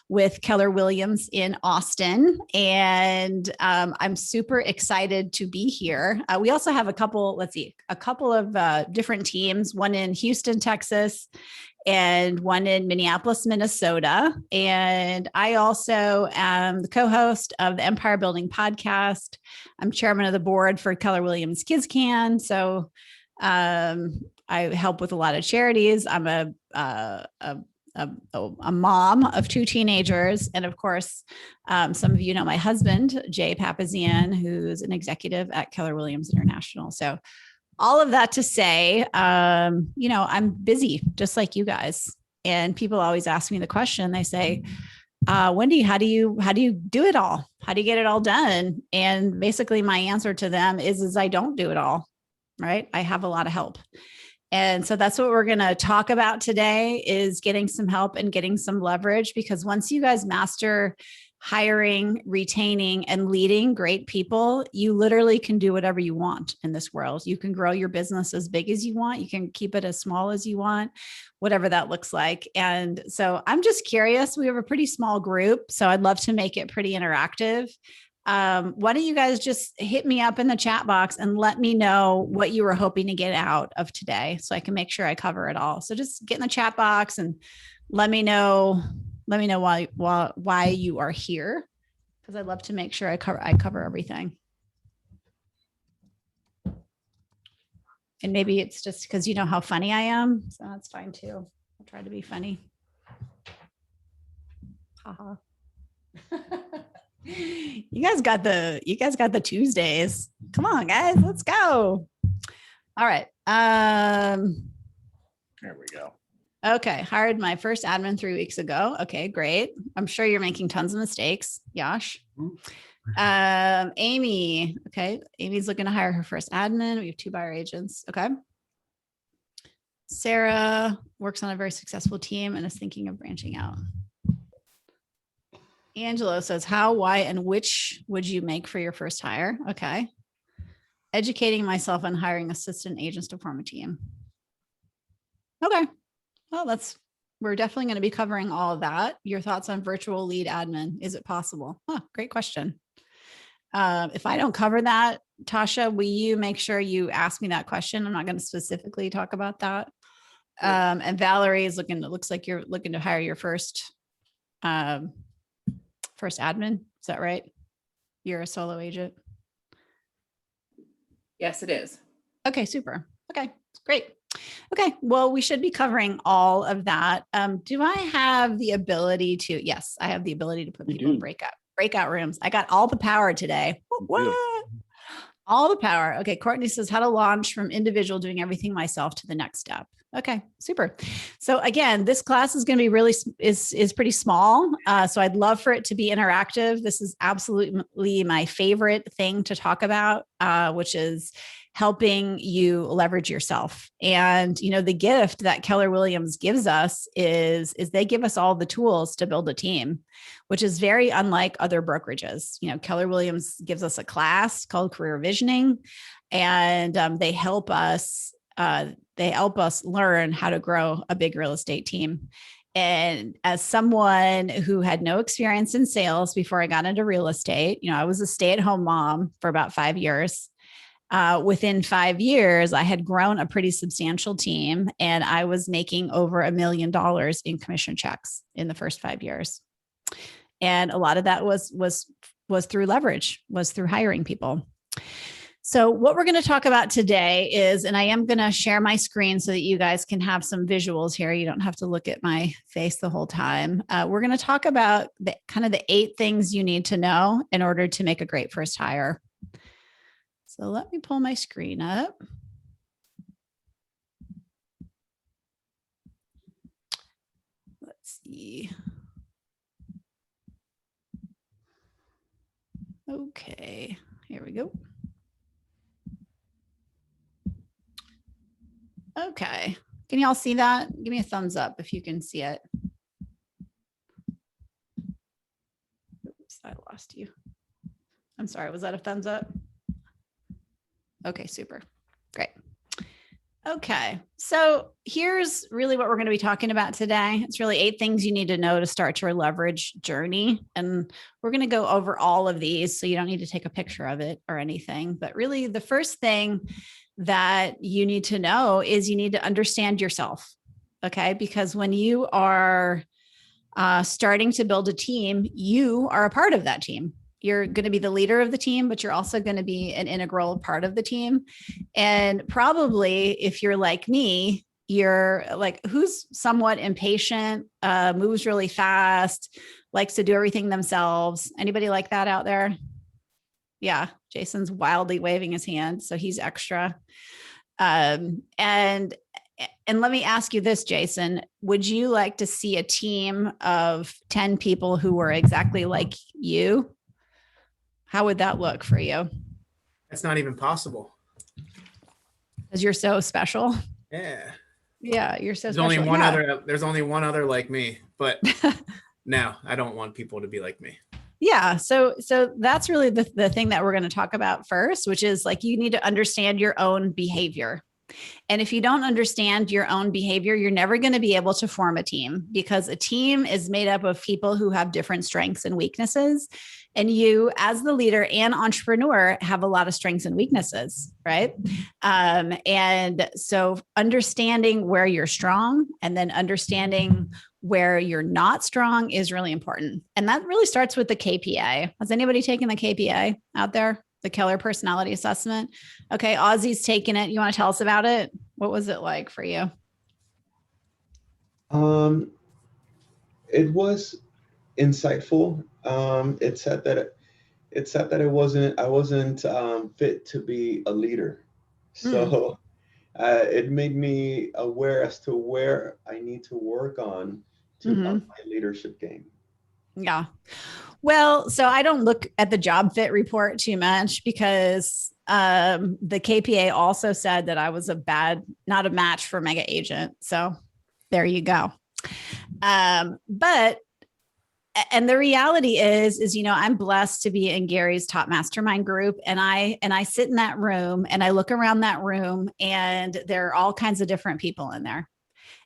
with Keller Williams in Austin. And I'm super excited to be here. We also have a couple of different teams, one in Houston, Texas, and one in Minneapolis, Minnesota. And I also am the co-host of the Empire Building podcast. I'm chairman of the board for Keller Williams Kids Can. So I help with a lot of charities. I'm a mom of two teenagers. And of course, some of you know my husband, Jay Pappasan, who's an executive at Keller Williams International. So all of that to say, I'm busy just like you guys. And people always ask me the question, they say, Wendy, how do you do it all? How do you get it all done? And basically my answer to them is I don't do it all, right? I have a lot of help. And so that's what we're going to talk about today is getting some help and getting some leverage, because once you guys master hiring, retaining, and leading great people, you literally can do whatever you want in this world. You can grow your business as big as you want. You can keep it as small as you want, whatever that looks like. And so I'm just curious. We have a pretty small group, so I'd love to make it pretty interactive. Why don't you guys just hit me up in the chat box and let me know what you were hoping to get out of today so I can make sure I cover it all. So just get in the chat box and let me know why you are here, because I'd love to make sure I cover everything. And maybe it's just because you know how funny I am, so that's fine too. I'll try to be funny. Haha. You guys got the Tuesdays. Come on, guys, let's go. All right. There we go. Okay. Hired my first admin 3 weeks ago. Okay, great. I'm sure you're making tons of mistakes, Yash. Amy. Okay. Amy's looking to hire her first admin. We have 2 buyer agents. Okay. Sarah works on a very successful team and is thinking of branching out. Angelo says, how, why, and which would you make for your first hire? Okay. Educating myself on hiring assistant agents to form a team. Okay. Well, we're definitely going to be covering all of that. Your thoughts on virtual lead admin. Is it possible? Great question. If I don't cover that, Tasha, will you make sure you ask me that question? I'm not going to specifically talk about that. And Valerie is it looks like you're looking to hire your first admin. Is that right? You're a solo agent. Yes, it is. Okay, super. Okay, great. Okay, well, we should be covering all of that. Do I have the ability to? Yes, I have the ability to put people in breakout rooms. I got all the power today. What? All the power. Okay, Courtney says how to launch from individual doing everything myself to the next step. Okay, super. So again, this class is going to be is pretty small. So I'd love for it to be interactive. This is absolutely my favorite thing to talk about, which is helping you leverage yourself. And, the gift that Keller Williams gives us is they give us all the tools to build a team, which is very unlike other brokerages. Keller Williams gives us a class called Career Visioning, and they help us learn how to grow a big real estate team. And as someone who had no experience in sales before I got into real estate, I was a stay-at-home mom for about 5 years. Within 5 years, I had grown a pretty substantial team, and I was making over $1 million in commission checks in the first 5 years. And a lot of that was through leverage, was through hiring people. So what we're going to talk about today is, and I am going to share my screen so that you guys can have some visuals here. You don't have to look at my face the whole time. We're going to talk about the 8 things you need to know in order to make a great first hire. So let me pull my screen up. Let's see. Okay, here we go. Okay, can y'all see that? Give me a thumbs up if you can see it. Oops, I lost you. I'm sorry, was that a thumbs up? Okay, super, great. Okay. So here's really what we're going to be talking about today. It's really 8 things you need to know to start your leverage journey. And we're going to go over all of these. So you don't need to take a picture of it or anything. But really, the first thing that you need to know is you need to understand yourself. Okay. Because when you are starting to build a team, you are a part of that team. You're going to be the leader of the team, but you're also going to be an integral part of the team. And probably if you're like me, you're like, who's somewhat impatient, moves really fast, likes to do everything themselves. Anybody like that out there? Yeah. Jason's wildly waving his hand. So he's extra. And let me ask you this, Jason, would you like to see a team of 10 people who were exactly like you? How would that look for you? That's not even possible. Because you're so special. Yeah. Yeah, you're so there's special. There's only one other like me, but no, I don't want people to be like me. Yeah. So that's really the thing that we're going to talk about first, which is like, you need to understand your own behavior. And if you don't understand your own behavior, you're never going to be able to form a team, because a team is made up of people who have different strengths and weaknesses. And you, as the leader and entrepreneur, have a lot of strengths and weaknesses, right? And so understanding where you're strong and then understanding where you're not strong is really important. And that really starts with the KPA. Has anybody taken the KPA out there? The Keller personality assessment. Okay. Ozzy's taken it. You want to tell us about it? What was it like for you? It was insightful. It said that I wasn't fit to be a leader. So it made me aware as to where I need to work on to up my leadership game. Yeah. Well, so I don't look at the job fit report too much, because the KPA also said that I was not a match for mega agent. So there you go. But the reality is, I'm blessed to be in Gary's top mastermind group. And I sit in that room and I look around that room, and there are all kinds of different people in there.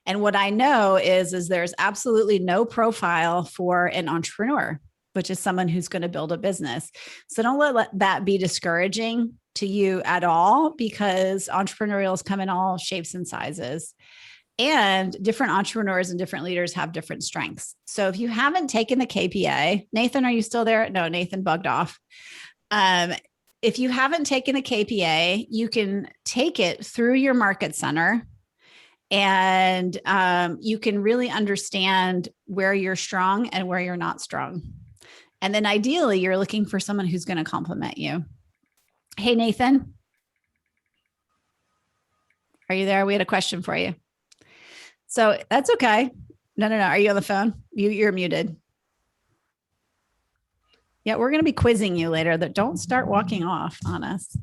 And what I know is there's absolutely no profile for an entrepreneur, which is someone who's going to build a business. So don't let that be discouraging to you at all, because entrepreneurials come in all shapes and sizes. And different entrepreneurs and different leaders have different strengths. So if you haven't taken the KPA, Nathan, are you still there? No, Nathan bugged off. If you haven't taken the KPA, you can take it through your market center. And you can really understand where you're strong and where you're not strong. And then ideally, you're looking for someone who's going to complement you. Hey, Nathan. Are you there? We had a question for you. So that's okay. No. Are you on the phone? You're muted. Yeah, we're going to be quizzing you later. That don't start walking off on us.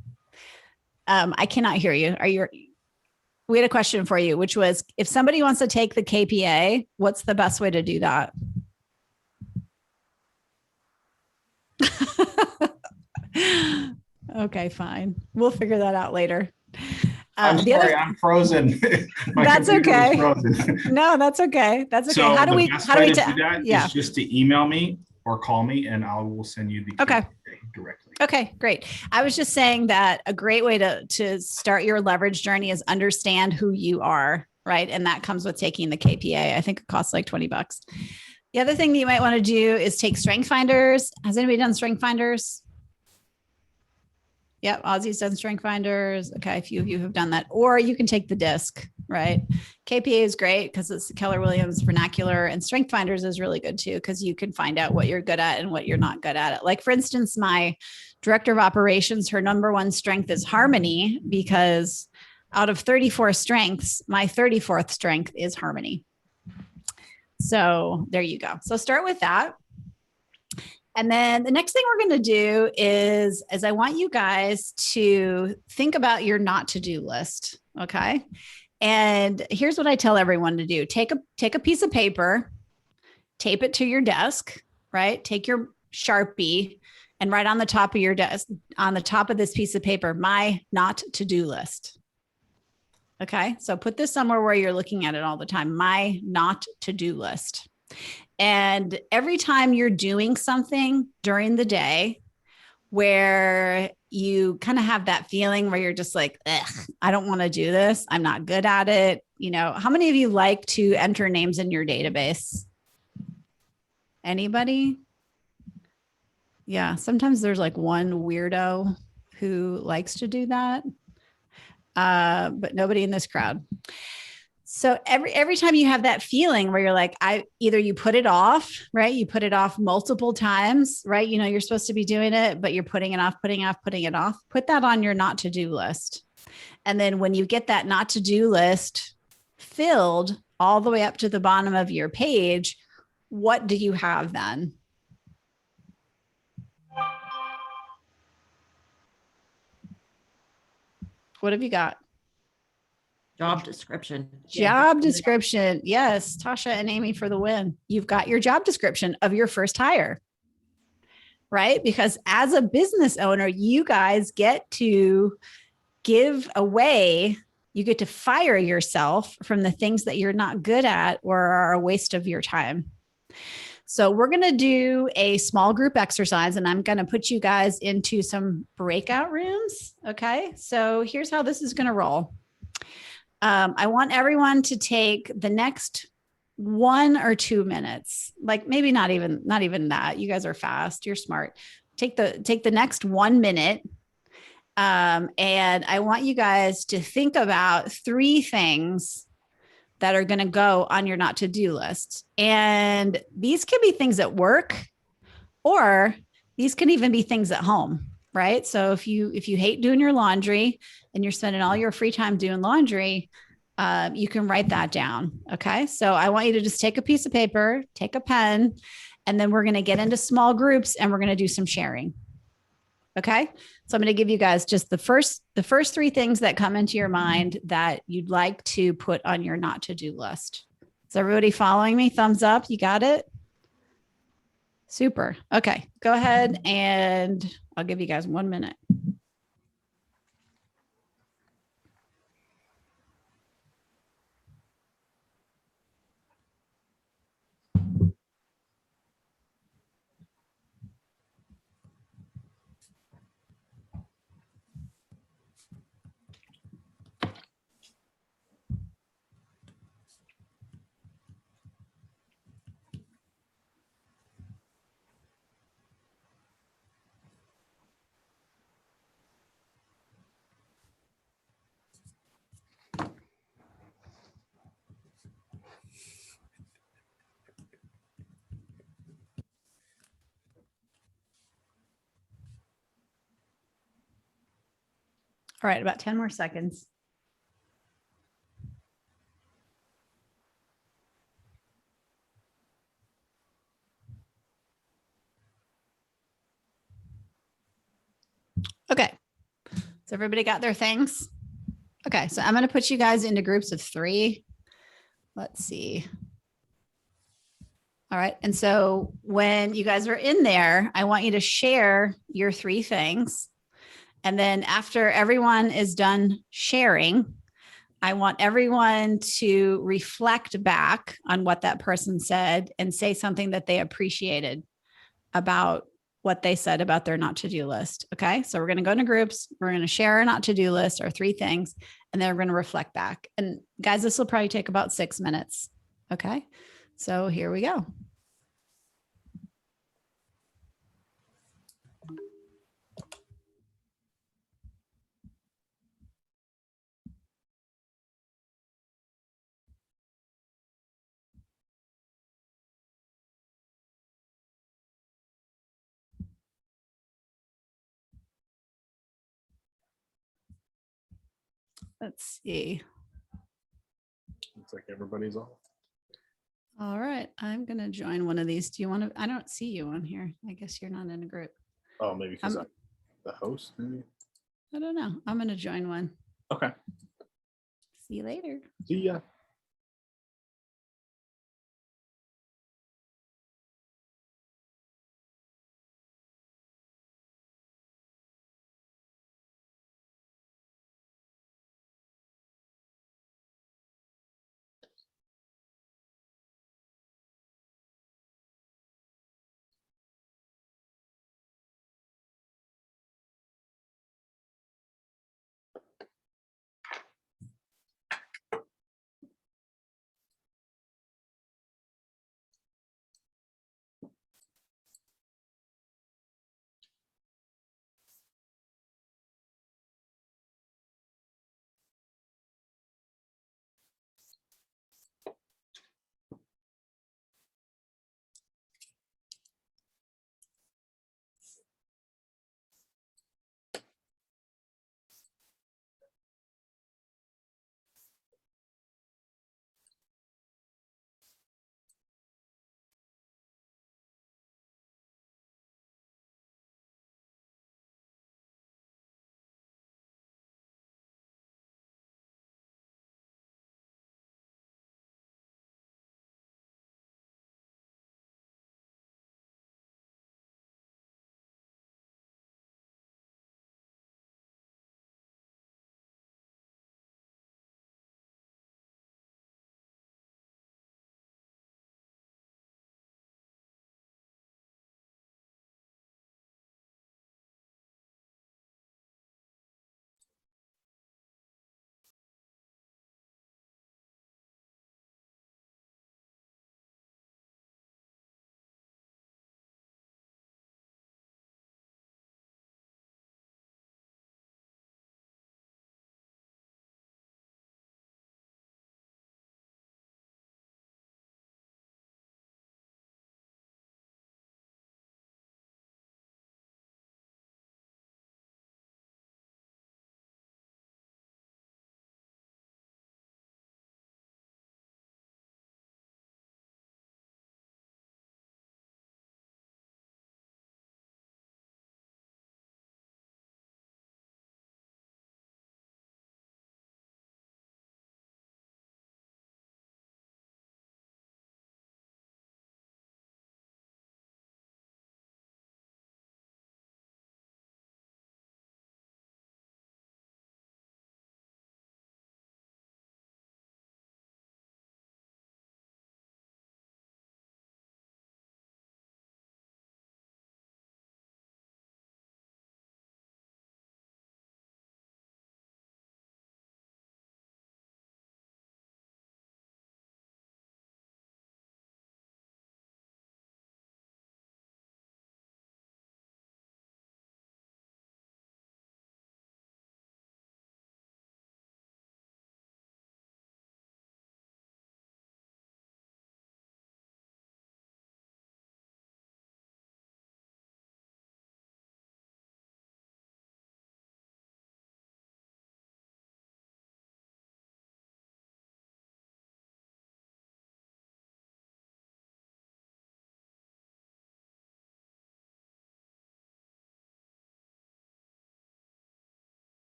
I cannot hear you. We had a question for you, which was, if somebody wants to take the KPA, what's the best way to do that? Okay, fine. We'll figure that out later. I'm sorry, I'm frozen. That's okay. Frozen. No, that's okay. That's okay. So how do we do that? Yeah. Is just to email me or call me, and I will send you the KPA directly. Okay, great. I was just saying that a great way to start your leverage journey is understand who you are, right? And that comes with taking the KPA. I think it costs like $20. The other thing that you might want to do is take strength finders. Has anybody done strength finders? Yep, Ozzy's done strength finders. Okay, a few of you have done that. Or you can take the disc, right? KPA is great because it's Keller Williams vernacular, and strength finders is really good too, because you can find out what you're good at and what you're not good at. Like, for instance, my director of operations, her number one strength is harmony, because out of 34 strengths, my 34th strength is harmony. So there you go. So start with that. And then the next thing we're going to do is I want you guys to think about your not to do list. Okay. And here's what I tell everyone to do. Take a piece of paper, tape it to your desk, right? Take your Sharpie and write on the top of your desk, on the top of this piece of paper, my not to do list. Okay. So put this somewhere where you're looking at it all the time. My not to-do list. And every time you're doing something during the day where you kind of have that feeling where you're just like, I don't want to do this. I'm not good at it. How many of you like to enter names in your database? Anybody? Yeah. Sometimes there's like one weirdo who likes to do that. But nobody in this crowd. So every time you have that feeling where you're like, either you put it off, right? You put it off multiple times, right? You're supposed to be doing it, but you're putting it off, putting it off. Put that on your not to-do list. And then when you get that not to-do list filled all the way up to the bottom of your page, what do you have then? What have you got? Job description. Job description. Yes. Tasha and Amy for the win. You've got your job description of your first hire, right? Because as a business owner, you guys get to give away, you get to fire yourself from the things that you're not good at or are a waste of your time. So we're going to do a small group exercise, and I'm going to put you guys into some breakout rooms. Okay. So here's how this is going to roll. I want everyone to take the next 1 or 2 minutes, like maybe not even that. You guys are fast. You're smart. Take the next 1 minute. And I want you guys to think about 3 things that are going to go on your not to-do list. And these can be things at work, or these can even be things at home, right? So if you hate doing your laundry and you're spending all your free time doing laundry, you can write that down. Okay. So I want you to just take a piece of paper, take a pen, and then we're going to get into small groups and we're going to do some sharing. Okay. So I'm going to give you guys just the first 3 things that come into your mind that you'd like to put on your not to-do list. Is everybody following me? Thumbs up. You got it? Super. Okay. Go ahead and I'll give you guys 1 minute. All right, about 10 more seconds. Okay. So everybody got their things? Okay, so I'm going to put you guys into groups of 3. Let's see. All right. And so when you guys are in there, I want you to share your 3 things. And then after everyone is done sharing, I want everyone to reflect back on what that person said and say something that they appreciated about what they said about their not to-do list. Okay. So we're going to go into groups. We're going to share our not to-do list, our 3 things, and then we're going to reflect back. And guys, this will probably take about 6 minutes. Okay. So here we go. Let's see. Looks like everybody's off. All right. I'm going to join one of these. Do you want to? I don't see you on here. I guess you're not in a group. Oh, maybe because I'm the host, maybe. I don't know. I'm going to join one. Okay. See you later. See ya.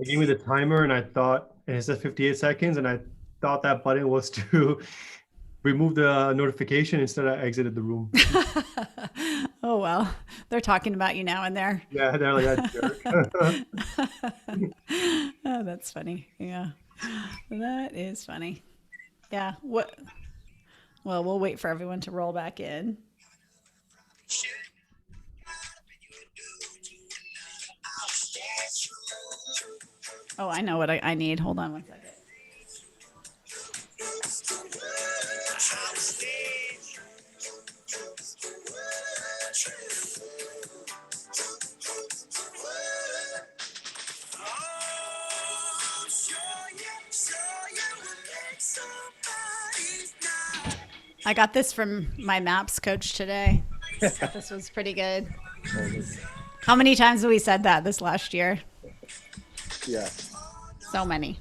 They gave me the timer and I thought, and it said 58 seconds, and I thought that button was to remove the notification. Instead, I exited the room. Oh, well, they're talking about you now and there. Yeah, they're like, that jerk. Oh, that's funny. Yeah, that is funny. Yeah. What? Well, we'll wait for everyone to roll back in. Oh, I know what I need. Hold on one second. I got this from my maps coach today. This was pretty good. How many times have we said that this last year? Yeah. So many.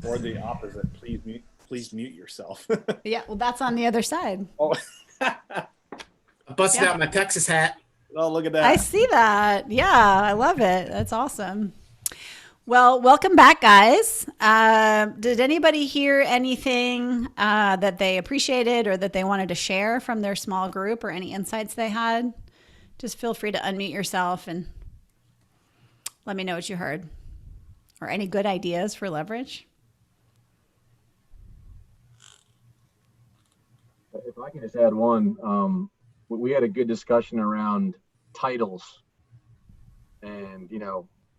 Or the opposite. Please mute yourself. Yeah, well, that's on the other side. Oh. I busted out my Texas hat. Oh, look at that. I see that. Yeah, I love it. That's awesome. Well, welcome back, guys. Did anybody hear anything that they appreciated or that they wanted to share from their small group, or any insights they had? Just feel free to unmute yourself and let me know what you heard, or any good ideas for leverage. If I can just add one, we had a good discussion around titles and,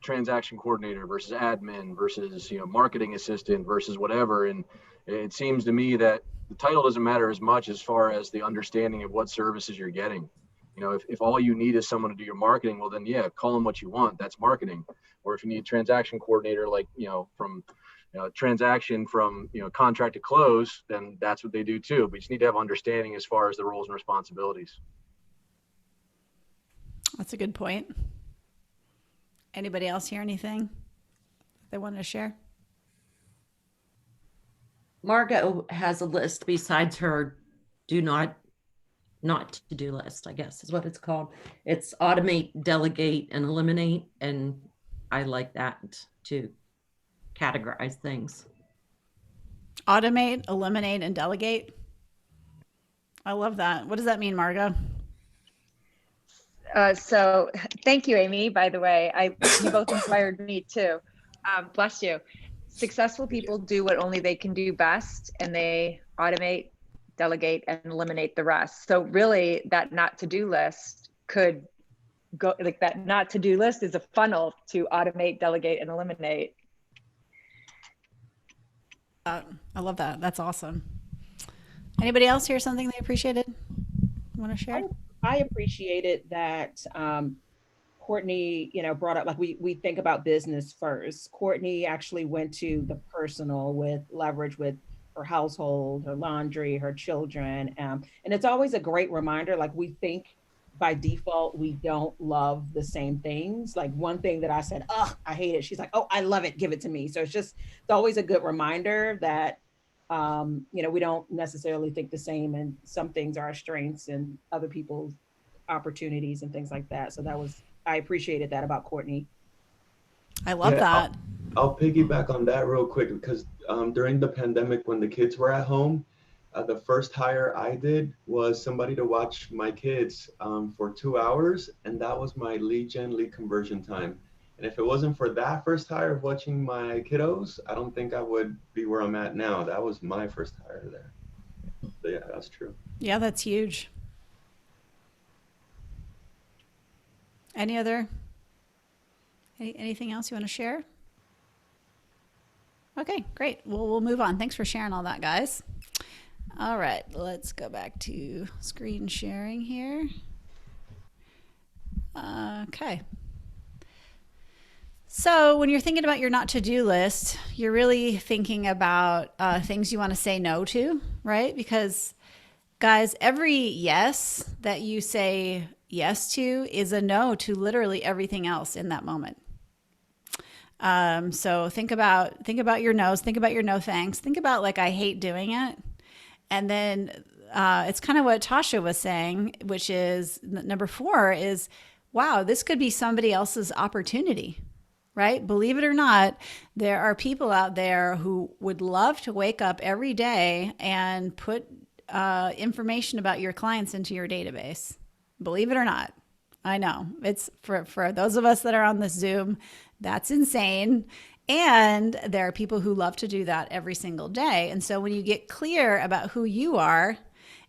transaction coordinator versus admin versus, marketing assistant versus whatever. And it seems to me that the title doesn't matter as much as far as the understanding of what services you're getting. If all you need is someone to do your marketing, well, then, yeah, call them what you want. That's marketing. Or if you need a transaction coordinator, like, from transaction from, contract to close, then that's what they do too. But you just need to have understanding as far as the roles and responsibilities. That's a good point. Anybody else hear anything they wanted to share? Margot has a list besides her not to do list, I guess is what it's called. It's automate, delegate, and eliminate. And I like that to categorize things. Automate, eliminate, and delegate. I love that. What does that mean, Margot? So thank you, Amy, by the way. You both inspired me too. Bless you. Successful people do what only they can do best, and they automate, delegate, and eliminate the rest. So really that not to-do list could go, like that not to-do list is a funnel to automate, delegate, and eliminate. I love that. That's awesome. Anybody else hear something they appreciated? Want to share? I appreciated that Courtney, brought up, like we think about business first. Courtney actually went to the personal with leverage with her household, her laundry, her children. And it's always a great reminder, like we think by default, we don't love the same things. Like one thing that I said, oh, I hate it. She's like, oh, I love it. Give it to me. So it's always a good reminder that we don't necessarily think the same, and some things are our strengths and other people's opportunities and things like that. So I appreciated that about Courtney. I love that. I'll piggyback on that real quick, because during the pandemic, when the kids were at home, the first hire I did was somebody to watch my kids for 2 hours, and that was my lead conversion time. And if it wasn't for that first hire of watching my kiddos, I don't think I would be where I'm at now. That was my first hire there. So yeah, that's true. Yeah, that's huge. Anything else you want to share? Okay, great. Well, we'll move on. Thanks for sharing all that, guys. All right, let's go back to screen sharing here. Okay. So when you're thinking about your not to-do list, you're really thinking about things you want to say no to, right? Because guys, every yes that you say yes to is a no to literally everything else in that moment. So think about your no's, think about your no thanks, think about like, I hate doing it. And then it's kind of what Tasha was saying, which is number 4 is, wow, this could be somebody else's opportunity. right? Believe it or not, there are people out there who would love to wake up every day and put information about your clients into your database. Believe it or not. I know it's for those of us that are on this Zoom, that's insane. And there are people who love to do that every single day. And so when you get clear about who you are,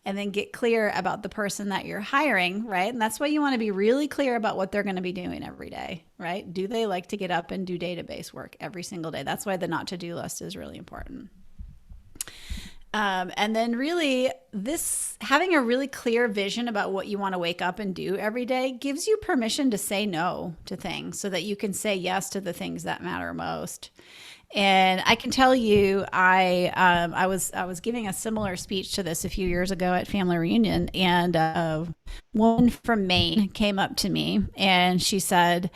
and then get clear about the person that you're hiring, right? And that's why you want to be really clear about what they're going to be doing every day, right? Do they like to get up and do database work every single day? That's why the not to-do list is really important. And then really having a really clear vision about what you want to wake up and do every day gives you permission to say no to things so that you can say yes to the things that matter most. And I can tell you, I was giving a similar speech to this a few years ago at family reunion, and one from Maine came up to me and she said,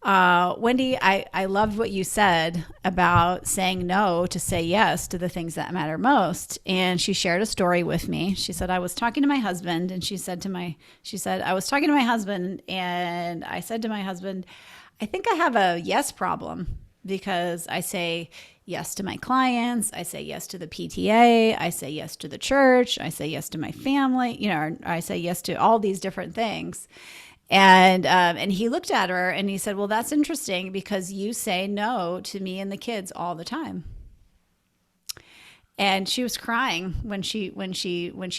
Wendy, I loved what you said about saying no to say yes to the things that matter most. And she shared a story with me. She said, I was talking to my husband, and she said, I was talking to my husband, and I said to my husband, I think I have a yes problem, because I say yes to my clients, I say yes to the PTA, I say yes to the church, I say yes to my family, I say yes to all these different things. And he looked at her and he said, well, that's interesting, because you say no to me and the kids all the time. And she was crying when she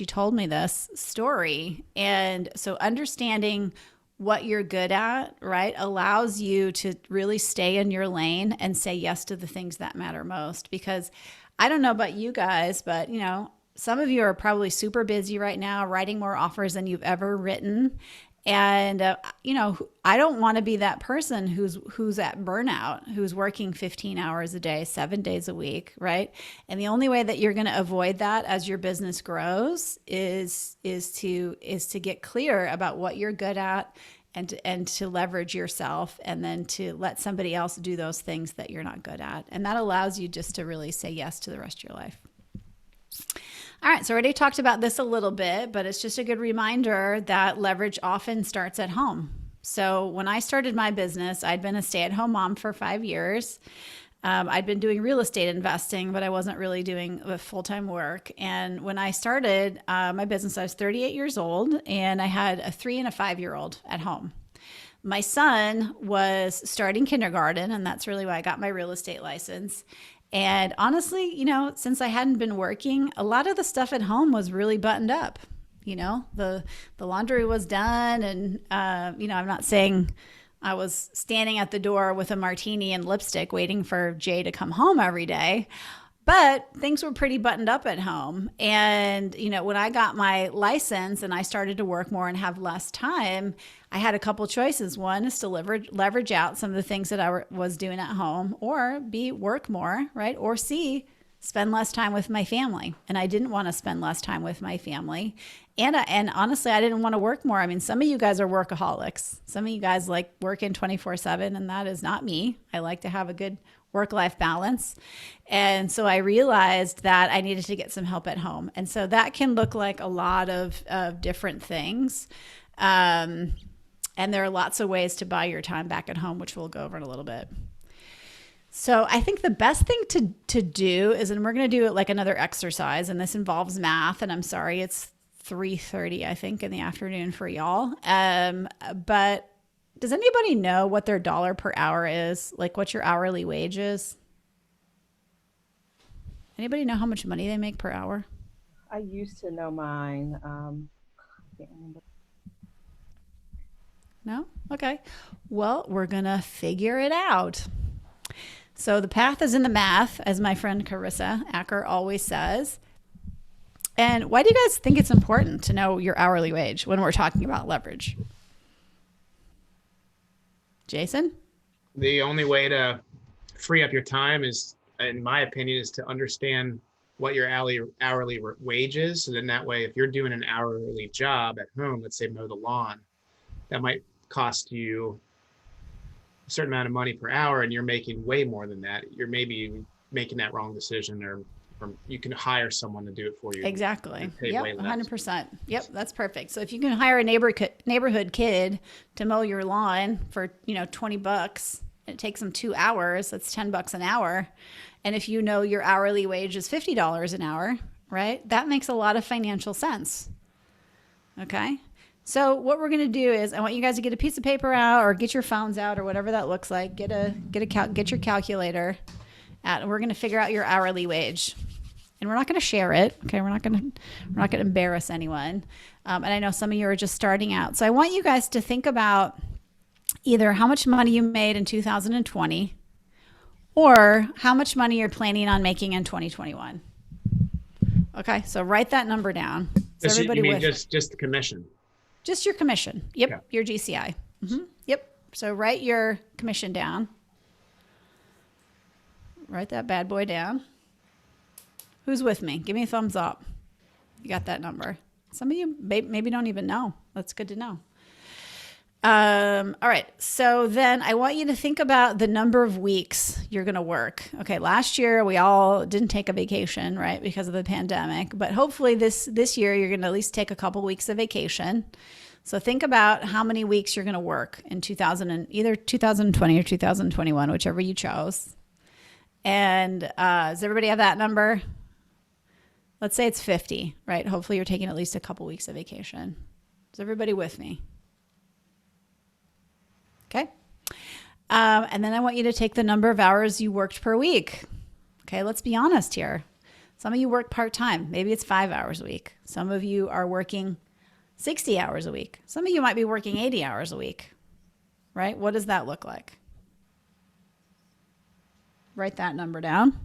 told me this story. And so understanding what you're good at, right, allows you to really stay in your lane and say yes to the things that matter most. Because I don't know about you guys, but some of you are probably super busy right now, writing more offers than you've ever written. And, I don't want to be that person who's at burnout, who's working 15 hours a day, 7 days a week, right? And the only way that you're going to avoid that as your business grows is to get clear about what you're good at, and to leverage yourself, and then to let somebody else do those things that you're not good at. And that allows you just to really say yes to the rest of your life. All right, so I already talked about this a little bit, but it's just a good reminder that leverage often starts at home. So when I started my business, I'd been a stay-at-home mom for 5 years. I'd been doing real estate investing, but I wasn't really doing full-time work. And when I started my business, I was 38 years old, and I had a 3 and a 5-year-old at home. My son was starting kindergarten, and that's really why I got my real estate license. And honestly, since I hadn't been working, a lot of the stuff at home was really buttoned up. The laundry was done, and I'm not saying I was standing at the door with a martini and lipstick waiting for Jay to come home every day, but things were pretty buttoned up at home. And, when I got my license and I started to work more and have less time, I had a couple choices. One is to leverage out some of the things that I was doing at home, or B, work more, right? Or C, spend less time with my family. And I didn't want to spend less time with my family. And honestly, I didn't want to work more. I mean, some of you guys are workaholics. Some of you guys like working 24/7, and that is not me. I like to have a good work-life balance. And so I realized that I needed to get some help at home. And so that can look like a lot of different things. And there are lots of ways to buy your time back at home, which we'll go over in a little bit. So I think the best thing to do is, and we're going to do it like another exercise, and this involves math, and I'm sorry, it's 3:30, I think, in the afternoon for y'all. But does anybody know what their dollar per hour is? Like what your hourly wage is? Anybody know how much money they make per hour? I used to know mine. I can't remember. No? Okay. Well, we're going to figure it out. So the path is in the math, as my friend Carissa Acker always says. And why do you guys think it's important to know your hourly wage when we're talking about leverage? Jason? The only way to free up your time is, in my opinion, is to understand what your hourly wage is. So then that way, if you're doing an hourly job at home, let's say mow the lawn, that might cost you a certain amount of money per hour, and you're making way more than that. You're maybe making that wrong decision, or you can hire someone to do it for you. Exactly. Yep, 100%. Yep, that's perfect. So if you can hire a neighborhood kid to mow your lawn for $20, and it takes them 2 hours, that's $10 an hour. And if you know your hourly wage is $50 an hour, right? That makes a lot of financial sense. Okay. So what we're going to do is I want you guys to get a piece of paper out or get your phones out or whatever that looks like. Get your calculator out, and we're going to figure out your hourly wage. And we're not going to share it. Okay. We're not going to embarrass anyone. And I know some of you are just starting out. So I want you guys to think about either how much money you made in 2020 or how much money you're planning on making in 2021. Okay. So write that number down. So everybody you mean just the commission? Just your commission. Yep. Yeah. Your GCI. Yep. So write your commission down. Write that bad boy down. Who's with me? Give me a thumbs up. You got that number. Some of you maybe don't even know. That's good to know. All right. So then I want you to think about the number of weeks you're going to work. Okay. Last year we all didn't take a vacation, right? Because of the pandemic, but hopefully this year you're going to at least take a couple weeks of vacation. So think about how many weeks you're going to work in either 2020 or 2021, whichever you chose. And, does everybody have that number? Let's say it's 50, right? Hopefully you're taking at least a couple weeks of vacation. Is everybody with me? Okay. And then I want you to take the number of hours you worked per week. Okay. Let's be honest here. Some of you work part-time. Maybe it's 5 hours a week. Some of you are working 60 hours a week. Some of you might be working 80 hours a week, right? What does that look like? Write that number down.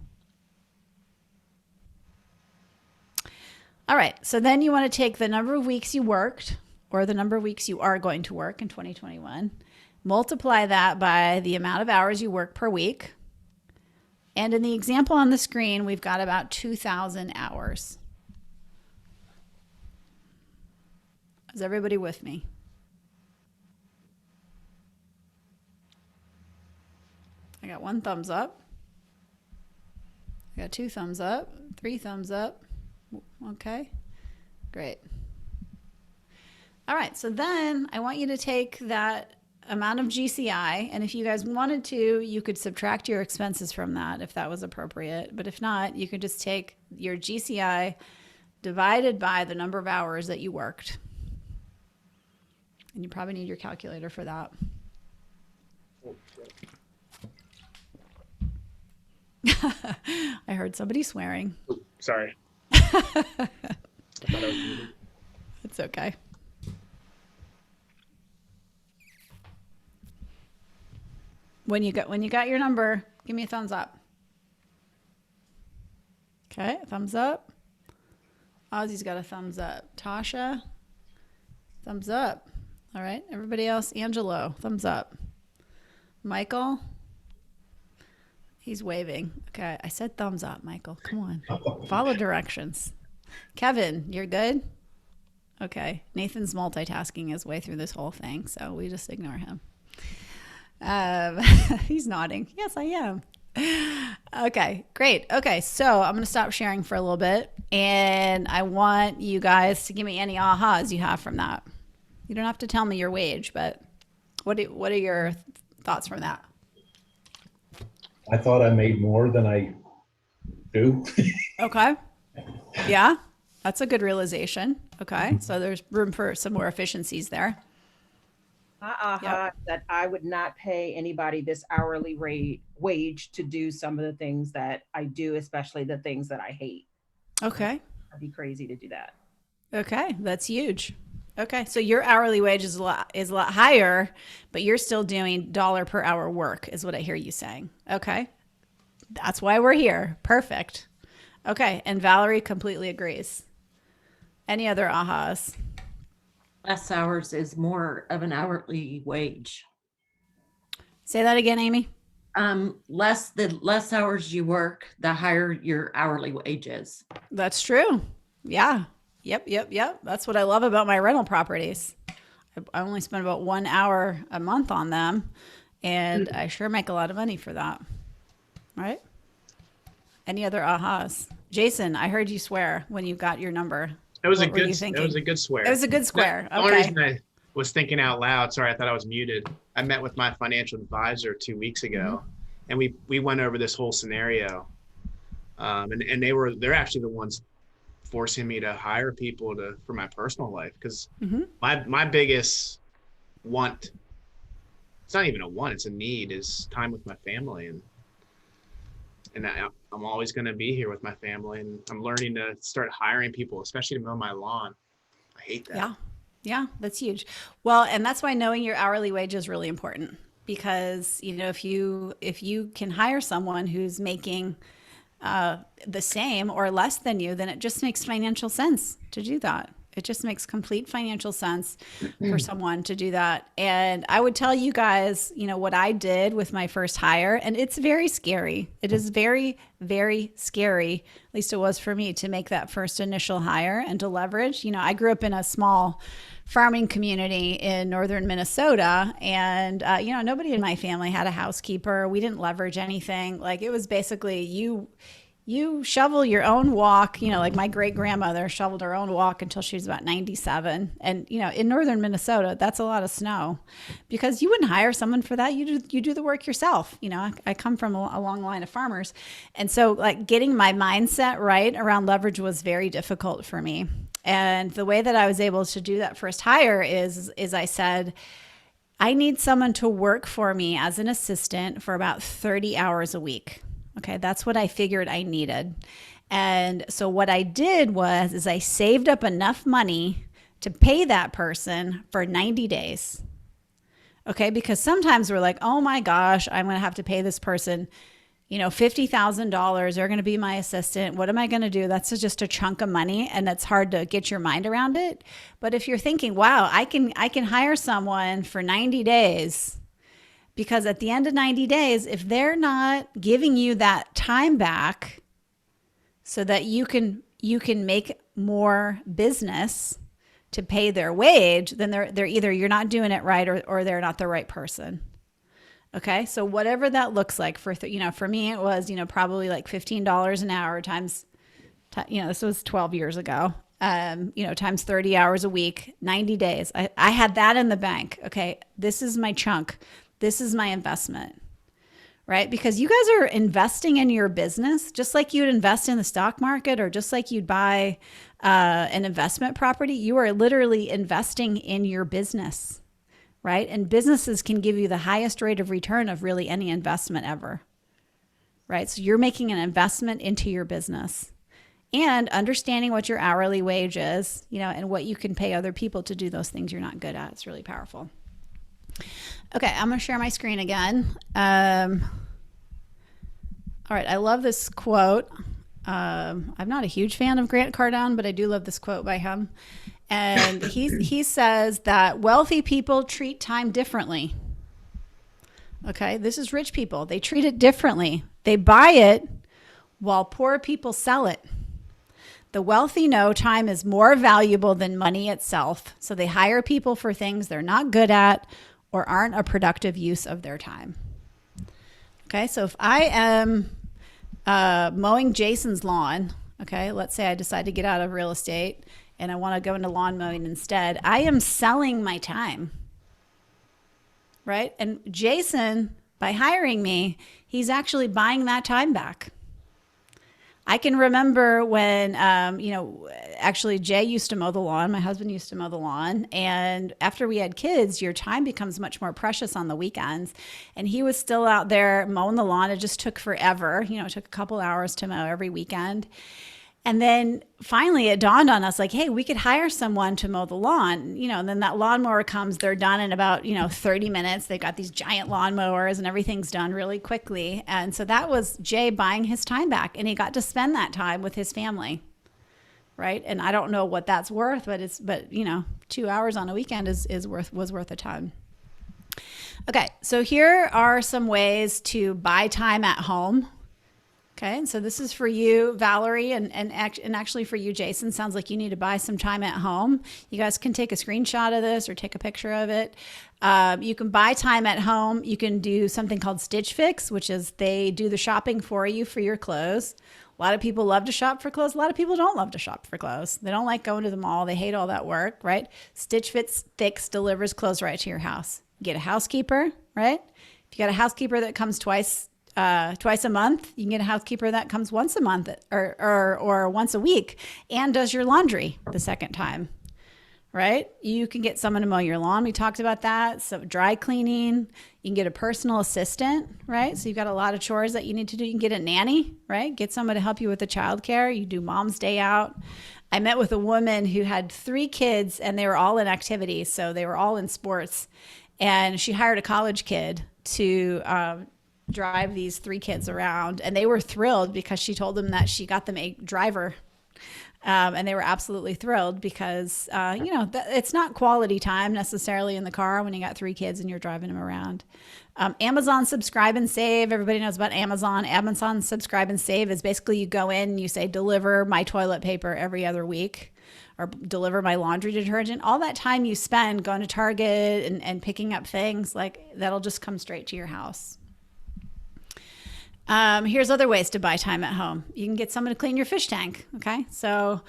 All right. So then you want to take the number of weeks you worked or the number of weeks you are going to work in 2021. Multiply that by the amount of hours you work per week. And in the example on the screen, we've got about 2,000 hours. Is everybody with me? I got 1 thumbs up. I got 2 thumbs up, 3 thumbs up. Okay, great. All right, so then I want you to take that amount of GCI, and if you guys wanted to, you could subtract your expenses from that if that was appropriate. But if not, you could just take your GCI divided by the number of hours that you worked. And you probably need your calculator for that. I heard somebody swearing. Sorry. It's okay. When you got your number, give me a thumbs up. Okay, thumbs up. Ozzy's got a thumbs up. Tasha, thumbs up. All right, everybody else, Angelo, thumbs up. Michael, he's waving. Okay, I said thumbs up, Michael. Come on, follow directions. Kevin, you're good? Okay, Nathan's multitasking his way through this whole thing, so we just ignore him. He's nodding. Yes, I am. Okay, great. Okay, so I'm going to stop sharing for a little bit, and I want you guys to give me any ahas you have from that. You don't have to tell me your wage, but what are your thoughts from that? I thought I made more than I do. Okay. Yeah, that's a good realization. Okay, so there's room for some more efficiencies there. That I would not pay anybody this hourly wage to do some of the things that I do, especially the things that I hate. Okay. I'd be crazy to do that. Okay, that's huge. Okay, so your hourly wage is a lot higher, but you're still doing dollar per hour work, is what I hear you saying. Okay, that's why we're here. Perfect. Okay, and Valerie completely agrees. Any other ahas? Less hours is more of an hourly wage. Say that again, Amy. The less hours you work, the higher your hourly wage is. That's true. Yeah. Yep. That's what I love about my rental properties. I only spend about 1 hour a month on them, and I sure make a lot of money for that. Right? Any other ahas? Jason, I heard you swear when you got your number. It was a What were you good thinking? It was a good swear. It was a good swear. The only reason was thinking out loud. Sorry, I thought I was muted. I met with my financial advisor 2 weeks ago, and we went over this whole scenario. And they're actually the ones forcing me to hire people for my personal life, because my biggest want, it's not even a want, it's a need, is time with my family. And I'm always going to be here with my family, and I'm learning to start hiring people, especially to mow my lawn. I hate that. Yeah, that's huge. Well, and that's why knowing your hourly wage is really important, because, you know, if you can hire someone who's making the same or less than you, then it just makes financial sense to do that. It just makes complete financial sense for someone to do that. And I would tell you guys, you know, what I did with my first hire, and it's very scary. It is very, very scary. At least it was for me, to make that first initial hire and to leverage. You know, I grew up in a small farming community in northern Minnesota, and you know, nobody in my family had a housekeeper. We didn't leverage anything. Like, it was basically you shovel your own walk. You know, like my great grandmother shoveled her own walk until she was about 97. And, you know, in northern Minnesota, that's a lot of snow, because you wouldn't hire someone for that. You do the work yourself. You know, I come from a long line of farmers. And so, like, getting my mindset right around leverage was very difficult for me. And the way that I was able to do that first hire is I said, I need someone to work for me as an assistant for about 30 hours a week. Okay, that's what I figured I needed. And so what I did is I saved up enough money to pay that person for 90 days. Okay, because sometimes we're like, oh my gosh, I'm going to have to pay this person, you know, $50,000. They're going to be my assistant. What am I going to do? That's just a chunk of money, and it's hard to get your mind around it. But if you're thinking, wow, I can hire someone for 90 days, because at the end of 90 days, if they're not giving you that time back so that you can make more business to pay their wage, then they're either you're not doing it right, or they're not the right person. Okay, so whatever that looks like for me, it was, you know, probably like $15 an hour times, you know, this was 12 years ago. You know, times 30 hours a week, 90 days. I had that in the bank. Okay, this is my chunk. This is my investment, right? Because you guys are investing in your business, just like you'd invest in the stock market, or just like you'd buy an investment property. You are literally investing in your business, right? And businesses can give you the highest rate of return of really any investment ever, right? So you're making an investment into your business, and understanding what your hourly wage is, you know, and what you can pay other people to do those things you're not good at. It's really powerful. Okay, I'm going to share my screen again. All right, I love this quote. I'm not a huge fan of Grant Cardone, but I do love this quote by him. And he says that wealthy people treat time differently. Okay, this is rich people. They treat it differently. They buy it while poor people sell it. The wealthy know time is more valuable than money itself, so they hire people for things they're not good at or aren't a productive use of their time. Okay, so if I am mowing Jason's lawn, okay, let's say I decide to get out of real estate and I want to go into lawn mowing instead, I am selling my time, right? And Jason, by hiring me, he's actually buying that time back. I can remember when, you know, actually Jay used to mow the lawn. My husband used to mow the lawn. And after we had kids, your time becomes much more precious on the weekends. And he was still out there mowing the lawn. It just took forever. You know, it took a couple hours to mow every weekend. And then finally it dawned on us, like, hey, we could hire someone to mow the lawn, you know, and then that lawnmower comes, they're done in about, 30 minutes. They've got these giant lawnmowers and everything's done really quickly. And so that was Jay buying his time back, and he got to spend that time with his family. Right. And I don't know what that's worth, but 2 hours on a weekend was worth a ton. Okay. So here are some ways to buy time at home. Okay, and so this is for you, Valerie, and actually for you, Jason. Sounds like you need to buy some time at home. You guys can take a screenshot of this or take a picture of it. You can buy time at home. You can do something called Stitch Fix, which is they do the shopping for you for your clothes. A lot of people love to shop for clothes. A lot of people don't love to shop for clothes. They don't like going to the mall. They hate all that work, right? Stitch Fix delivers clothes right to your house. You get a housekeeper, right? If you got a housekeeper that comes twice a month, you can get a housekeeper that comes once a month or once a week and does your laundry the second time, right? You can get someone to mow your lawn. We talked about that. So dry cleaning, you can get a personal assistant, right? So you've got a lot of chores that you need to do. You can get a nanny, right? Get someone to help you with the childcare. You do mom's day out. I met with a woman who had 3 kids and they were all in activities. So they were all in sports, and she hired a college kid to, drive these 3 kids around, and they were thrilled because she told them that she got them a driver. And they were absolutely thrilled because, it's not quality time necessarily in the car when you got 3 kids and you're driving them around. Amazon Subscribe and Save. Everybody knows about Amazon. Amazon Subscribe and Save is basically you go in and you say, deliver my toilet paper every other week, or deliver my laundry detergent. All that time you spend going to Target and picking up things, like that'll just come straight to your house. Here's other ways to buy time at home. You can get someone to clean your fish tank. Okay. So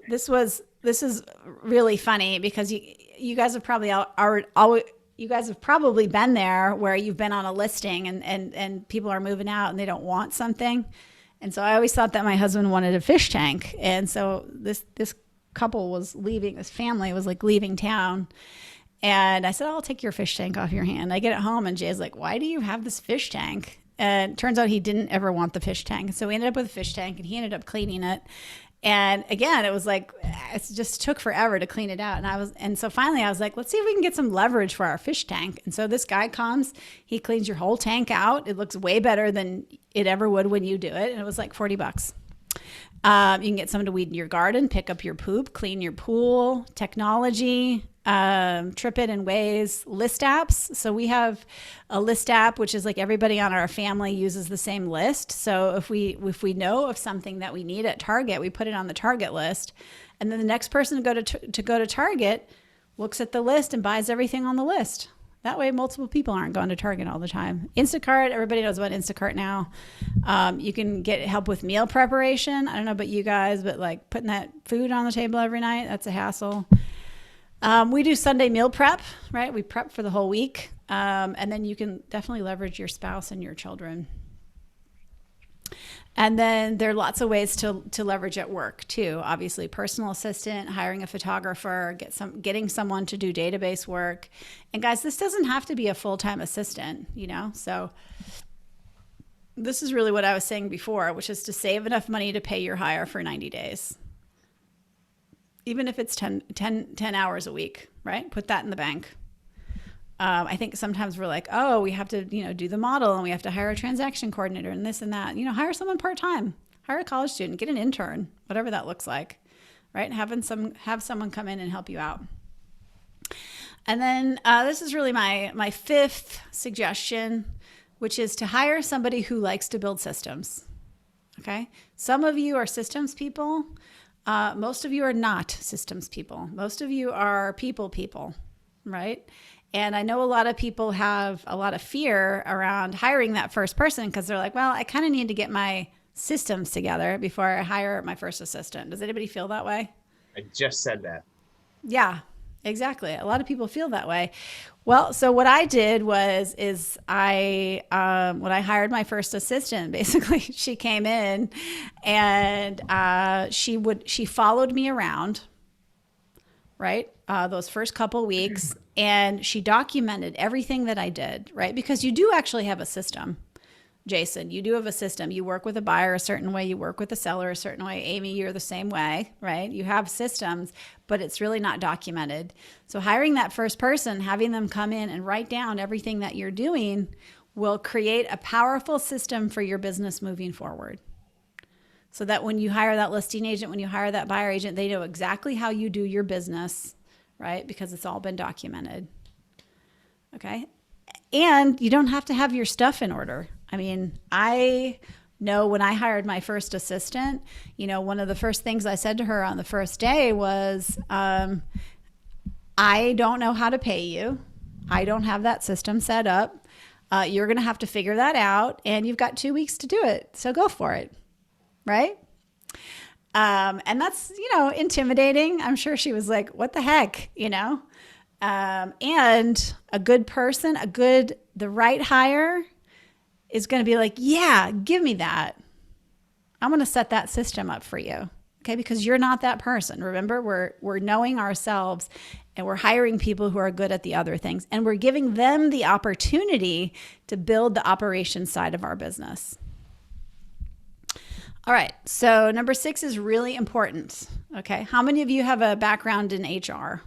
this is really funny because you guys have probably you guys have probably been there where you've been on a listing and people are moving out and they don't want something. And so I always thought that my husband wanted a fish tank. And so this couple was leaving, this family was like leaving town. And I said, I'll take your fish tank off your hand. I get it home and Jay's like, why do you have this fish tank? And it turns out he didn't ever want the fish tank. So we ended up with a fish tank and he ended up cleaning it. And again, it was like, it just took forever to clean it out. And so finally I was like, let's see if we can get some leverage for our fish tank. And so this guy comes, he cleans your whole tank out. It looks way better than it ever would when you do it. And it was like $40. You can get someone to weed your garden, pick up your poop, clean your pool, technology, Tripit and Waze, list apps. So we have a list app, which is like everybody on our family uses the same list. So if we know of something that we need at Target, we put it on the Target list. And then the next person to go to Target looks at the list and buys everything on the list. That way, multiple people aren't going to Target all the time. Instacart, everybody knows about Instacart now. You can get help with meal preparation. I don't know about you guys, but like putting that food on the table every night, that's a hassle. We do Sunday meal prep, right? We prep for the whole week. And then you can definitely leverage your spouse and your children. And then there are lots of ways to leverage at work too. Obviously, personal assistant, hiring a photographer, getting someone to do database work. And guys, this doesn't have to be a full-time assistant, So this is really what I was saying before, which is to save enough money to pay your hire for 90 days. Even if it's 10 hours a week, right? Put that in the bank. I think sometimes we're like, oh, we have to, do the model and we have to hire a transaction coordinator and this and that. Hire someone part-time, hire a college student, get an intern, whatever that looks like, right? Have someone come in and help you out. And then this is really my 5th suggestion, which is to hire somebody who likes to build systems. Okay. Some of you are systems people. Most of you are not systems people. Most of you are people, right? And I know a lot of people have a lot of fear around hiring that first person because they're like, well, I kind of need to get my systems together before I hire my first assistant. Does anybody feel that way? I just said that. Yeah, exactly. A lot of people feel that way. Well, so what I did when I hired my first assistant, basically she came in and she followed me around, right? Those first couple weeks, and she documented everything that I did, right? Because you do actually have a system, Jason. You do have a system. You work with a buyer a certain way. You work with a seller a certain way. Amy, you're the same way, right? You have systems, but it's really not documented. So hiring that first person, having them come in and write down everything that you're doing will create a powerful system for your business moving forward. So that when you hire that listing agent, when you hire that buyer agent, they know exactly how you do your business, right? Because it's all been documented. Okay. And you don't have to have your stuff in order. I mean, I No, when I hired my first assistant, you know, one of the first things I said to her on the first day was, I don't know how to pay you. I don't have that system set up. You're going to have to figure that out, and you've got 2 weeks to do it. So go for it. Right? And that's, you know, intimidating. I'm sure she was like, what the heck, you know? And a good person, the right hire is going to be like, yeah, give me that. I'm going to set that system up for you. Okay. Because you're not that person. Remember, we're knowing ourselves, and we're hiring people who are good at the other things, and we're giving them the opportunity to build the operations side of our business. All right. So number 6 is really important. Okay. How many of you have a background in HR?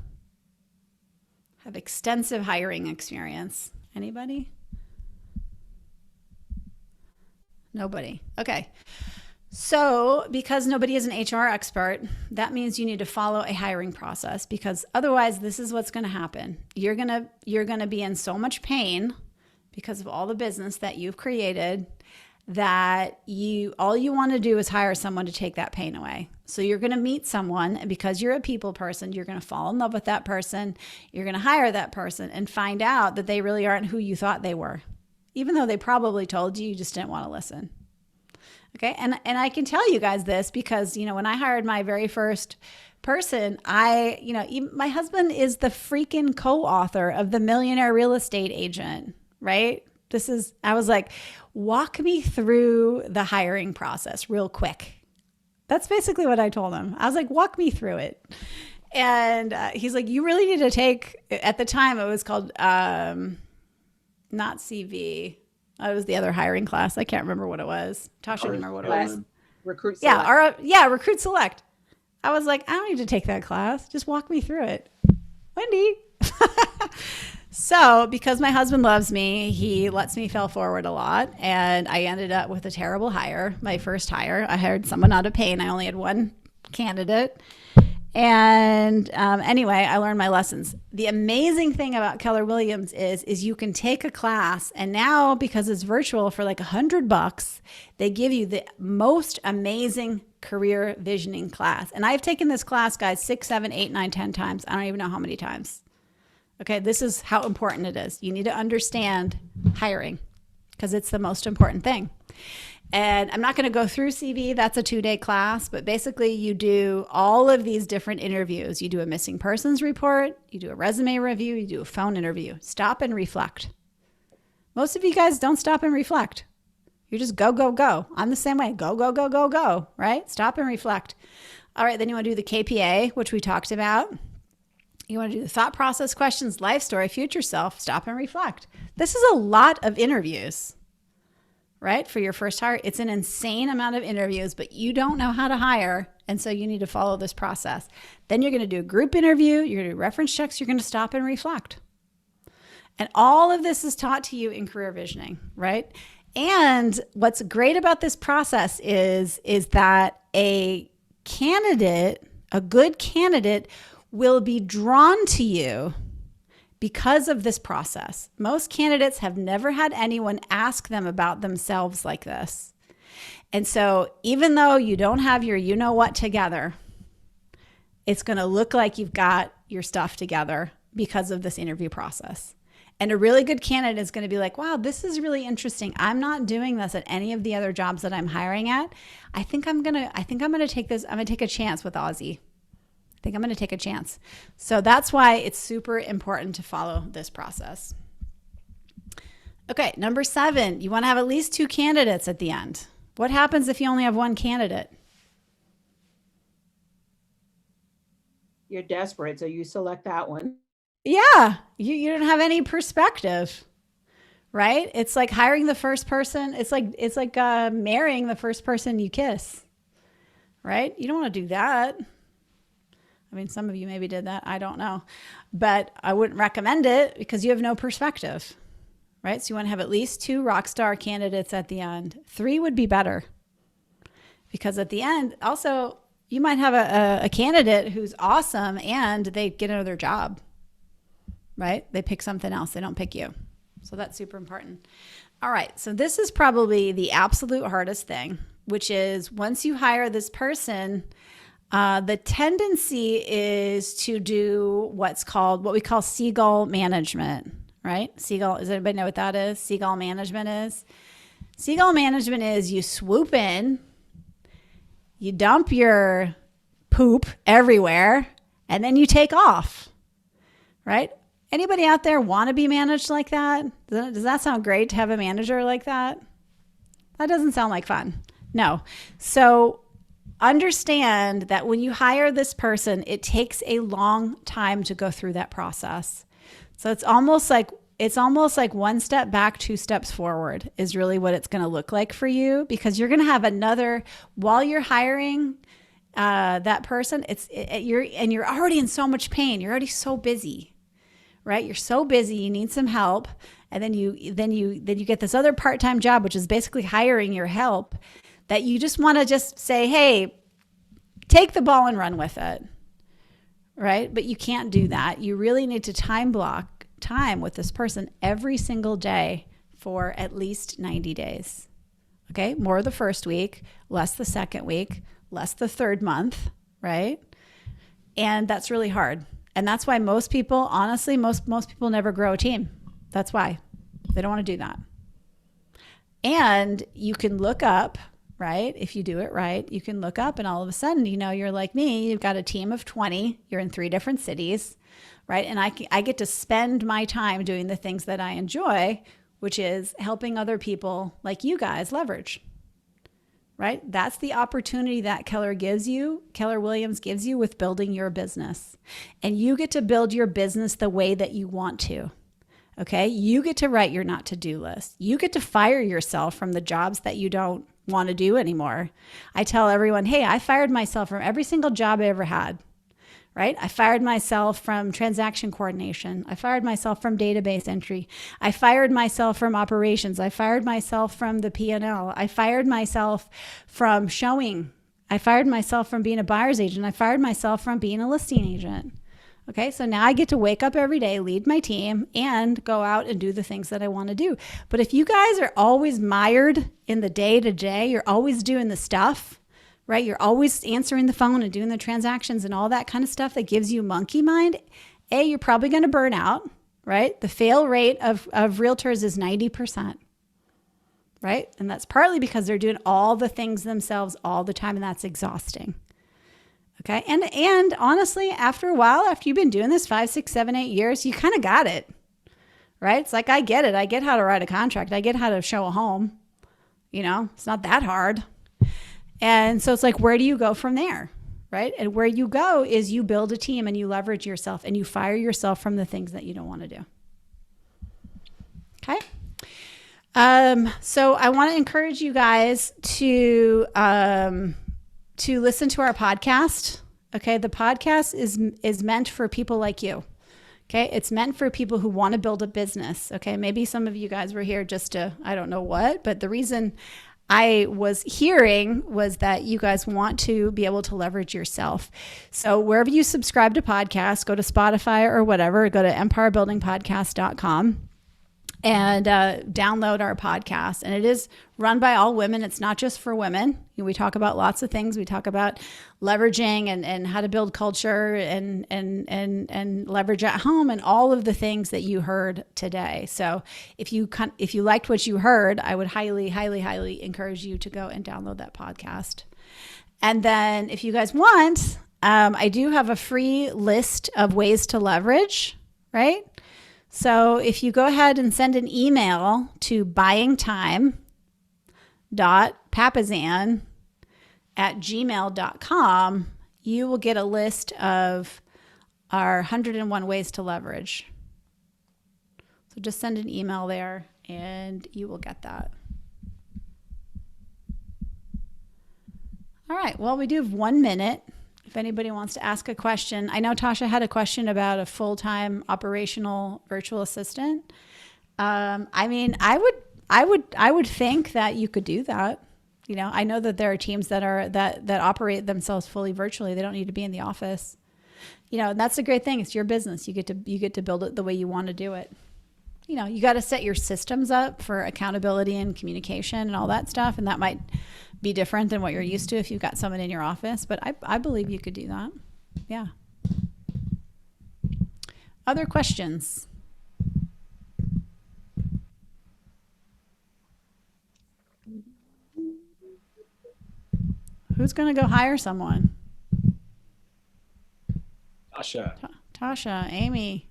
Have extensive hiring experience? Anybody? Nobody. Okay. So because nobody is an HR expert, that means you need to follow a hiring process, because otherwise this is what's going to happen. You're going to be in so much pain because of all the business that you've created that all you want to do is hire someone to take that pain away. So you're going to meet someone, and because you're a people person, you're going to fall in love with that person. You're going to hire that person and find out that they really aren't who you thought they were, even though they probably told you, you just didn't want to listen. Okay. And I can tell you guys this because, you know, when I hired my very first person, my husband is the freaking co-author of The Millionaire Real Estate Agent, right? I was like, walk me through the hiring process real quick. That's basically what I told him. I was like, walk me through it. And he's like, you really need to take, at the time it was called, not CV. It was the other hiring class. I can't remember what it was. Tasha, do you remember what it was? Recruit Select. Recruit Select. I was like, I don't need to take that class. Just walk me through it. Wendy. So because my husband loves me, he lets me fail forward a lot. And I ended up with a terrible hire. My first hire, I hired someone out of pain. I only had one candidate. And anyway, I learned my lessons. The amazing thing about Keller Williams is you can take a class, and now because it's virtual for like $100, they give you the most amazing career visioning class. And I've taken this class, guys, 6, 7, 8, 9, 10 times. I don't even know how many times. Okay, this is how important it is. You need to understand hiring because it's the most important thing. And I'm not going to go through CV. That's a 2-day class. But basically, you do all of these different interviews. You do a missing persons report. You do a resume review. You do a phone interview. Stop and reflect. Most of you guys don't stop and reflect. You just go, go, go. I'm the same way. Go, go, go, go, go. Right? Stop and reflect. All right. Then you want to do the KPA, which we talked about. You want to do the thought process questions, life story, future self. Stop and reflect. This is a lot of interviews. Right? For your first hire, it's an insane amount of interviews, but you don't know how to hire. And so you need to follow this process. Then you're going to do a group interview. You're going to do reference checks. You're going to stop and reflect. And all of this is taught to you in career visioning, right? And what's great about this process is that a good candidate will be drawn to you because of this process. Most candidates have never had anyone ask them about themselves like this. And so even though you don't have your you-know-what together, it's going to look like you've got your stuff together because of this interview process. And a really good candidate is going to be like, wow, this is really interesting. I'm not doing this at any of the other jobs that I'm hiring at. I think I'm going to take this. I'm going to take a chance with Aussie. I think I'm going to take a chance. So that's why it's super important to follow this process. Okay, number 7, you want to have at least 2 candidates at the end. What happens if you only have one candidate? You're desperate, so you select that one. Yeah, you don't have any perspective, right? It's like hiring the first person. It's like marrying the first person you kiss, right? You don't want to do that. I mean, some of you maybe did that. I don't know. But I wouldn't recommend it because you have no perspective, right? So you want to have at least 2 rock star candidates at the end. 3 would be better because at the end, also, you might have a candidate who's awesome and they get another job, right? They pick something else. They don't pick you. So that's super important. All right. So this is probably the absolute hardest thing, which is once you hire this person, the tendency is to do what we call seagull management, right? Seagull, does anybody know what that is? Seagull management is? Seagull management is you swoop in, you dump your poop everywhere, and then you take off, right? Anybody out there want to be managed like that? Does that sound great to have a manager like that? That doesn't sound like fun. No. So understand that when you hire this person, it takes a long time to go through that process. So it's almost like one step back, two steps forward is really what it's going to look like for you, because you're going to have while you're hiring that person, you're already in so much pain. You're already so busy. Right? You're so busy, you need some help. And then you get this other part-time job, which is basically hiring your help, that you just want to just say, hey, take the ball and run with it. Right? But you can't do that. You really need to time block time with this person every single day for at least 90 days. Okay? More the first week, less the second week, less the third month, right? And that's really hard. And that's why most people, honestly, most people never grow a team. That's why. They don't want to do that. And you can look up, right? If you do it right, you can look up and all of a sudden, you're like me, you've got a team of 20, you're in 3 different cities, right? And I get to spend my time doing the things that I enjoy, which is helping other people like you guys leverage. Right? That's the opportunity that Keller Williams gives you with building your business. And you get to build your business the way that you want to. Okay? You get to write your not to-do list. You get to fire yourself from the jobs that you don't want to do anymore. I tell everyone, hey, I fired myself from every single job I ever had. Right? I fired myself from transaction coordination. I fired myself from database entry. I fired myself from operations. I fired myself from the P&L. I fired myself from showing. I fired myself from being a buyer's agent. I fired myself from being a listing agent. Okay, so now I get to wake up every day, lead my team, and go out and do the things that I want to do. But if you guys are always mired in the day-to-day, you're always doing the stuff, right? You're always answering the phone and doing the transactions and all that kind of stuff that gives you monkey mind. You're probably going to burn out, right? The fail rate of realtors is 90%, right? And that's partly because they're doing all the things themselves all the time, and that's exhausting. Okay. And honestly, after a while, after you've been doing this 5, 6, 7, 8 years, you kind of got it, right? It's like, I get it. I get how to write a contract. I get how to show a home. It's not that hard. And so it's like, where do you go from there, right? And where you go is you build a team and you leverage yourself and you fire yourself from the things that you don't want to do. Okay. So I want to encourage you guys to listen to our podcast. Okay. The podcast is meant for people like you. Okay. It's meant for people who want to build a business. Okay. Maybe some of you guys were here just to, I don't know what, but the reason I was hearing was that you guys want to be able to leverage yourself. So wherever you subscribe to podcasts, go to Spotify or whatever, go to empirebuildingpodcast.com and download our podcast. And it is run by all women. It's not just for women. We talk about lots of things. We talk about leveraging and how to build culture and leverage at home and all of the things that you heard today. So if you liked what you heard, I would highly, highly, highly encourage you to go and download that podcast. And then if you guys want, I do have a free list of ways to leverage, right? So if you go ahead and send an email to buyingtime.pappasan@gmail.com, you will get a list of our 101 ways to leverage. So just send an email there and you will get that. All right. Well, we do have 1 minute. If anybody wants to ask a question. I know Tasha had a question about a full-time operational virtual assistant. I mean, I would think that you could do that. I know that there are teams that operate themselves fully virtually. They don't need to be in the office. And that's a great thing. It's your business. You get to build it the way you want to do it. you got to set your systems up for accountability and communication and all that stuff. And that might be different than what you're used to if you've got someone in your office, but I believe you could do that. Yeah. Other questions? Who's going to go hire someone? Tasha, Amy.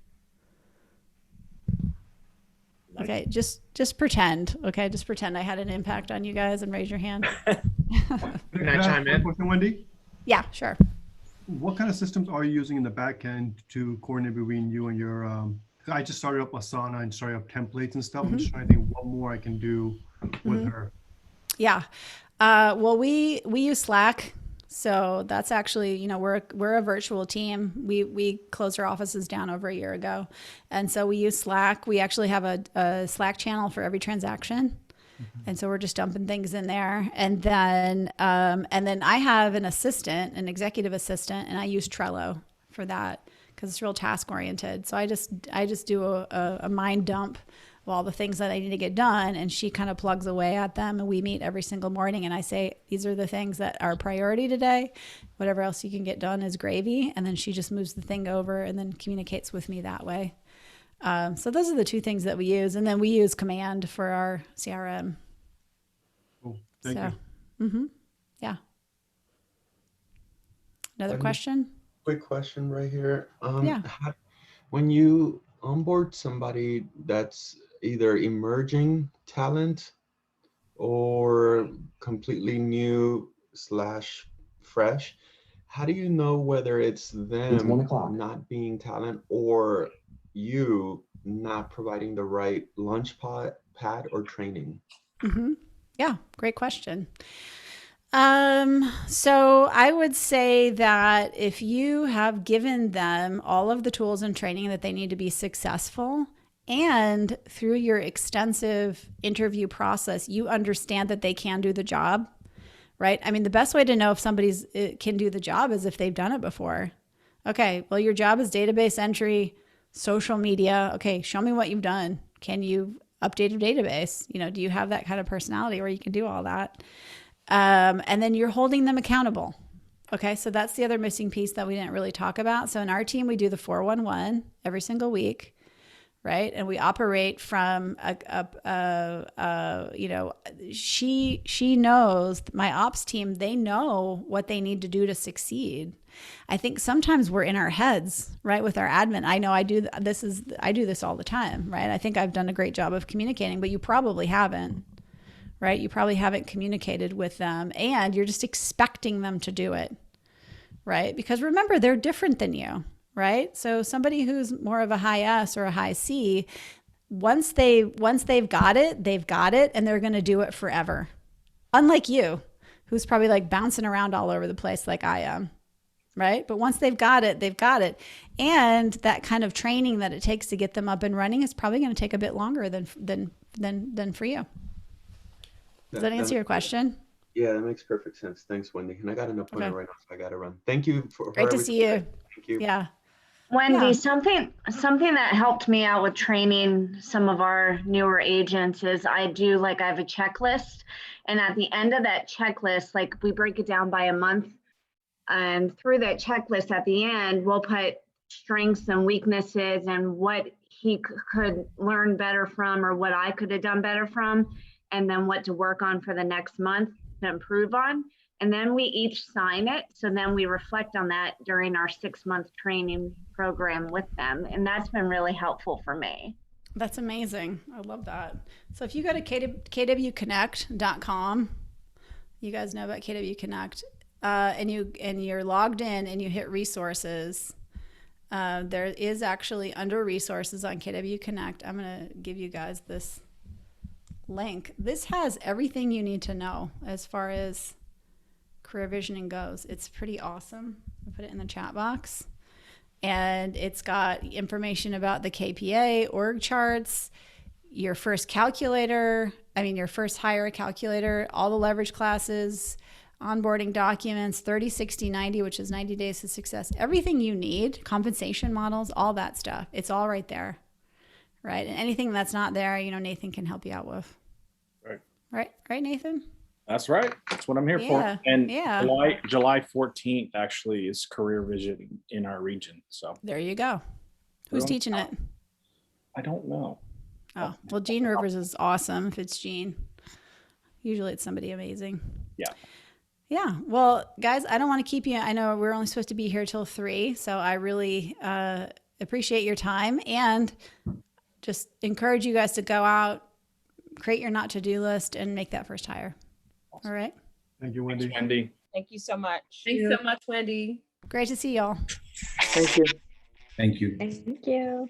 Okay, just pretend. Okay, just pretend I had an impact on you guys and raise your hand. Can I chime in? Question, Wendy? Yeah, sure. What kind of systems are you using in the back end to coordinate between you and your? I just started up Asana and started up templates and stuff. I'm just trying to think what more I can do with her. Yeah. Well, we use Slack. So that's actually, we're a virtual team. We closed our offices down over a year ago. And so we use Slack. We actually have a Slack channel for every transaction. And so we're just dumping things in there. And then I have an assistant, an executive assistant, and I use Trello for that because it's real task oriented. So I just do a mind dump of all the things that I need to get done. And she kind of plugs away at them. And we meet every single morning. And I say, these are the things that are priority today. Whatever else you can get done is gravy. And then she just moves the thing over and then communicates with me that way. So those are the two things that we use. And then we use Command for our CRM. Cool. Thank you. Yeah. Another question? Quick question right here. Yeah. When you onboard somebody that's either emerging talent or completely new / fresh, how do you know whether it's them not being talent or you not providing the right launch pad or training? Yeah, great question. So I would say that if you have given them all of the tools and training that they need to be successful, and through your extensive interview process, you understand that they can do the job, right? I mean, the best way to know if somebody's can do the job is if they've done it before. Okay, well, your job is database entry, social media. Okay, show me what you've done. Can you update your database? Do you have that kind of personality where you can do all that? And then you're holding them accountable. Okay, so that's the other missing piece that we didn't really talk about. So in our team, we do the 411 every single week, right? And we operate from she knows, my ops team, they know what they need to do to succeed. I think sometimes we're in our heads, right? With our admin. I know I do this all the time, right? I think I've done a great job of communicating, but you probably haven't, right? You probably haven't communicated with them and you're just expecting them to do it, right? Because remember, they're different than you, right? So somebody who's more of a high S or a high C, once they've got it, they've got it, and they're going to do it forever. Unlike you, who's probably like bouncing around all over the place like I am, right? But once they've got it, they've got it. And that kind of training that it takes to get them up and running is probably going to take a bit longer than for you. Does that answer your question? Yeah, that makes perfect sense. Thanks, Wendy. And I got an appointment right now, so I got to run. Thank you for great to see you. Thank you. Yeah. Wendy, something that helped me out with training some of our newer agents is I have a checklist, and at the end of that checklist, like we break it down by a month, and through that checklist at the end, we'll put strengths and weaknesses and what he could learn better from or what I could have done better from, and then what to work on for the next month to improve on. And then we each sign it. So then we reflect on that during our 6-month training program with them. And that's been really helpful for me. That's amazing. I love that. So if you go to kwconnect.com, you guys know about KW Connect, and you're logged in and you hit resources, there is actually under resources on KW Connect. I'm going to give you guys this link. This has everything you need to know as far as career visioning goes. It's pretty awesome. I'll put it in the chat box. And it's got information about the KPA, org charts, your first hire calculator, all the leverage classes, onboarding documents, 30, 60, 90, which is 90 days to success. Everything you need, compensation models, all that stuff. It's all right there. Right. And anything that's not there, Nathan can help you out with. Right. Right, Nathan? That's right. That's what I'm here Yeah, for. And yeah. July 14th actually is Career Vision in our region. So there you go. Who's teaching it? I don't know. Oh, well, Gene Rivers is awesome if it's Gene. Usually it's somebody amazing. Yeah. Yeah. Well, guys, I don't want to keep you. I know we're only supposed to be here till 3. So I really appreciate your time and just encourage you guys to go out, create your not to-do list, and make that first hire. All right. Thank you, Wendy. Thanks, Wendy. Thank you so much. Thanks so much, Wendy. Great to see y'all. Thank you. Thank you. Thank you.